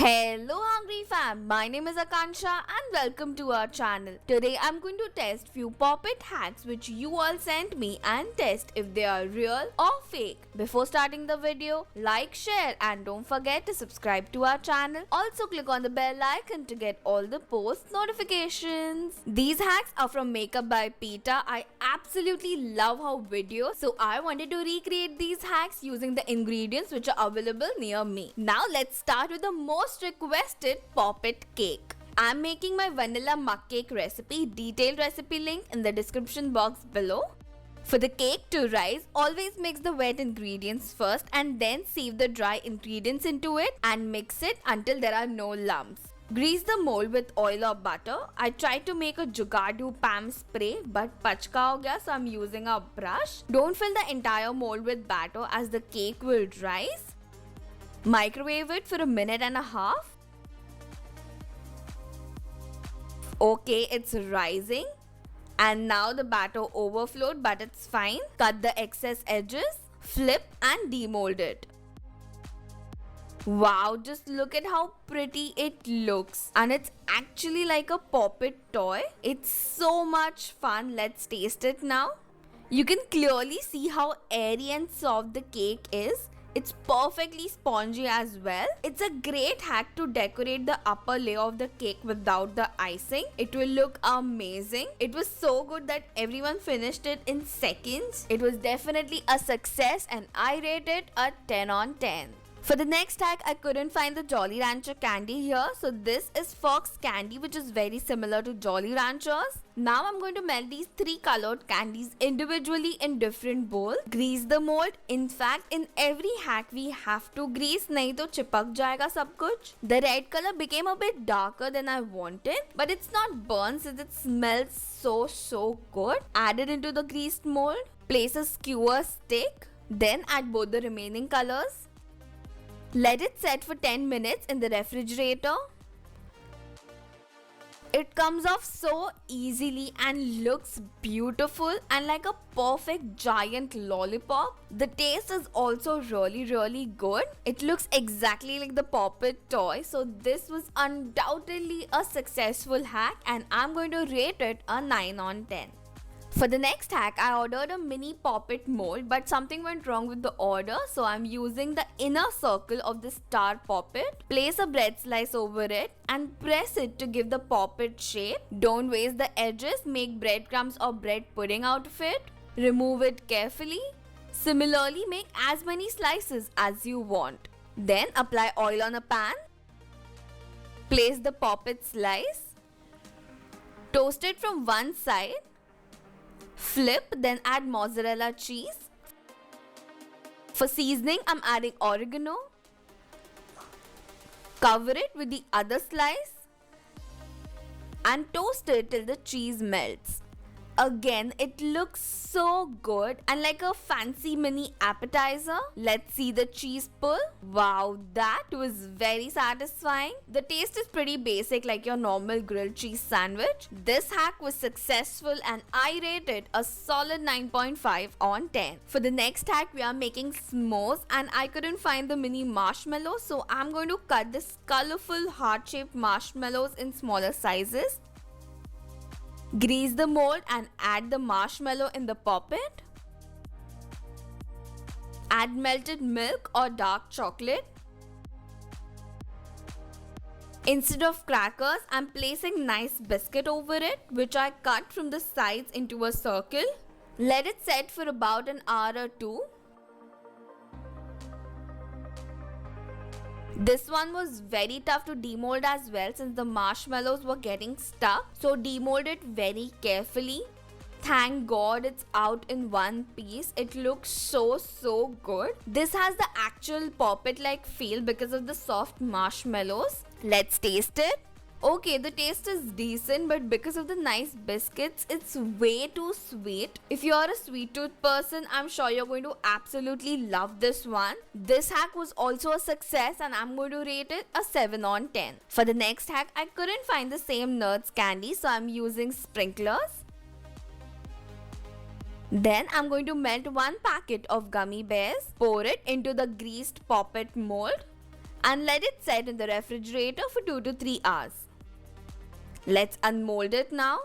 Hello Hungry Fam, my name is Akansha and welcome to our channel. Today I'm going to test few Poppet hacks which you all sent me and test if they are real or fake. Before starting the video, like, share and don't forget to subscribe to our channel. Also click on the bell icon to get all the post notifications. These hacks are from Makeup by Peta. I absolutely love her videos, so I wanted to recreate these hacks using the ingredients which are available near me. Now let's start with the most requested Poppet cake. I'm making my vanilla mug cake recipe. Detailed recipe link in the description box below. For the cake to rise, always mix the wet ingredients first and then sieve the dry ingredients into it and mix it until there are no lumps. Grease the mold with oil or butter. I tried to make a Jugadu Pam spray but pachka ho gaya, so I'm using a brush. Don't fill the entire mold with batter as the cake will rise. Microwave it for a minute and a half. Okay, it's rising. And now the batter overflowed, but it's fine. Cut the excess edges, flip and demold it. Wow, just look at how pretty it looks. And it's actually like a Poppet toy. It's so much fun. Let's taste it now. You can clearly see how airy and soft the cake is. It's perfectly spongy as well. It's a great hack to decorate the upper layer of the cake without the icing. It will look amazing. It was so good that everyone finished it in seconds. It was definitely a success and I rate it a 10 on 10. For the next hack, I couldn't find the Jolly Rancher candy here. So this is Fox candy, which is very similar to Jolly Ranchers. Now I'm going to melt these 3 colored candies individually in different bowls. Grease the mold. In fact, in every hack we have to grease, nahi to chipak jayega sab kuch. The red color became a bit darker than I wanted, but it's not burnt since it smells so good. Add it into the greased mold. Place a skewer stick. Then add both the remaining colors. Let it set for 10 minutes in the refrigerator. It comes off so easily and looks beautiful and like a perfect giant lollipop. The taste is also really good. It looks exactly like the Poppet toy. So this was undoubtedly a successful hack and I'm going to rate it a 9 on 10. For the next hack, I ordered a mini Poppet mold, but something went wrong with the order, so I'm using the inner circle of the star Poppet. Place a bread slice over it and press it to give the Poppet shape. Don't waste the edges, make breadcrumbs or bread pudding out of it. Remove it carefully. Similarly, make as many slices as you want. Then apply oil on a pan. Place the Poppet slice. Toast it from one side. Flip, then add mozzarella cheese. For seasoning, I'm adding oregano. Cover it with the other slice and toast it till the cheese melts. Again, it looks so good and like a fancy mini appetizer. Let's see the cheese pull. Wow, that was very satisfying. The taste is pretty basic like your normal grilled cheese sandwich. This hack was successful and I rate it a solid 9.5 on 10. For the next hack, we are making s'mores and I couldn't find the mini marshmallows, so I'm going to cut this colorful heart-shaped marshmallows in smaller sizes. Grease the mold and add the marshmallow in the Poppet. Add melted milk or dark chocolate. Instead of crackers, I'm placing nice biscuit over it, which I cut from the sides into a circle. Let it set for about an hour or 2. This one was very tough to demold as well since the marshmallows were getting stuck. So demold it very carefully. Thank God it's out in one piece. It looks so good. This has the actual Poppet like feel because of the soft marshmallows. Let's taste it. Okay, the taste is decent, but because of the nice biscuits, it's way too sweet. If you're a sweet tooth person, I'm sure you're going to absolutely love this one. This hack was also a success and I'm going to rate it a 7 on 10. For the next hack, I couldn't find the same Nerds candy, so I'm using sprinklers. Then I'm going to melt 1 packet of gummy bears. Pour it into the greased Poppet mold. and let it set in the refrigerator for 2 to 3 hours. Let's unmold it now.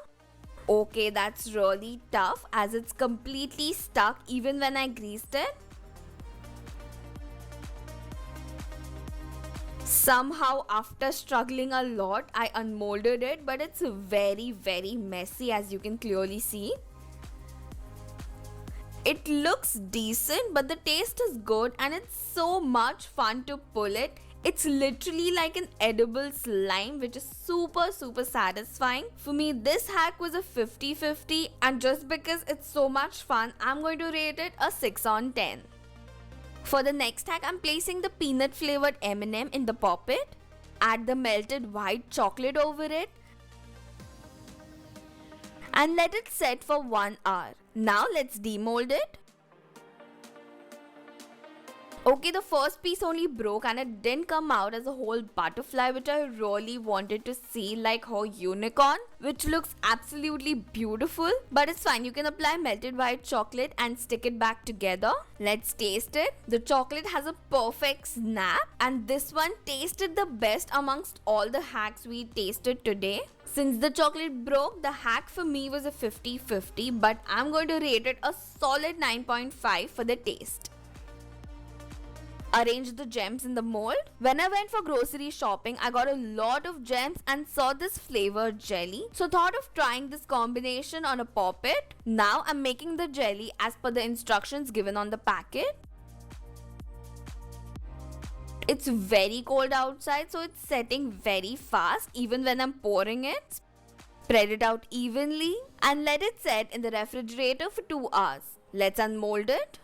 Okay, that's really tough as it's completely stuck even when I greased it. Somehow, after struggling a lot, I unmolded it, but it's very messy as you can clearly see. It looks decent, but the taste is good and it's so much fun to pull it. It's literally like an edible slime, which is super satisfying. For me, this hack was a 50-50, and just because it's so much fun, I'm going to rate it a 6 on 10. For the next hack, I'm placing the peanut flavored M&M in the poppet. Add the melted white chocolate over it and let it set for 1 hour. Now let's demold it. Okay, the first piece only broke and it didn't come out as a whole butterfly, which I really wanted to see, like her unicorn, which looks absolutely beautiful. But it's fine, you can apply melted white chocolate and stick it back together. Let's taste it. The chocolate has a perfect snap and this one tasted the best amongst all the hacks we tasted today. Since the chocolate broke, the hack for me was a 50-50, but I'm going to rate it a solid 9.5 for the taste. Arrange the gems in the mold. When I went for grocery shopping, I got a lot of gems and saw this flavored jelly. So thought of trying this combination on a poppet. Now I'm making the jelly as per the instructions given on the packet. It's very cold outside, so it's setting very fast even when I'm pouring it. Spread it out evenly and let it set in the refrigerator for 2 hours. Let's unmold it.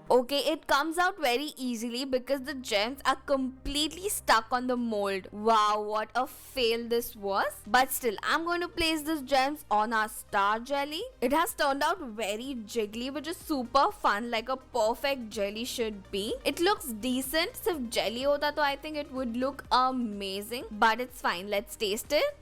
Okay, it comes out very easily because the gems are completely stuck on the mold. Wow, what a fail this was. But still, I'm going to place these gems on our star jelly. It has turned out very jiggly, which is super fun, like a perfect jelly should be. It looks decent. So if jelly hota, to I think it would look amazing. But it's fine. Let's taste it.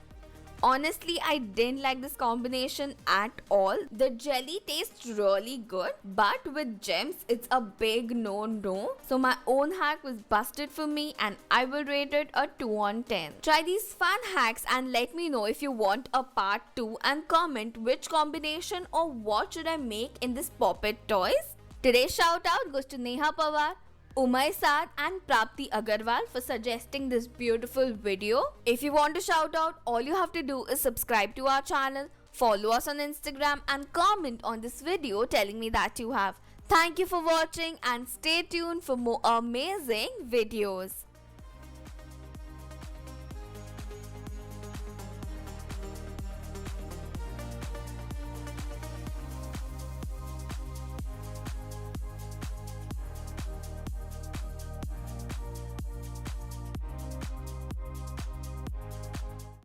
Honestly, I didn't like this combination at all. The jelly tastes really good, but with gems, it's a big no. So my own hack was busted for me and I will rate it a 2 on 10. Try these fun hacks and let me know if you want a part 2 and comment which combination or what should I make in this Poppet toys. Today's shout out goes to Neha Pawar, Umay Saad and Prapti Agarwal for suggesting this beautiful video. If you want to shout out, all you have to do is subscribe to our channel, follow us on Instagram and comment on this video telling me that you have. Thank you for watching and stay tuned for more amazing videos.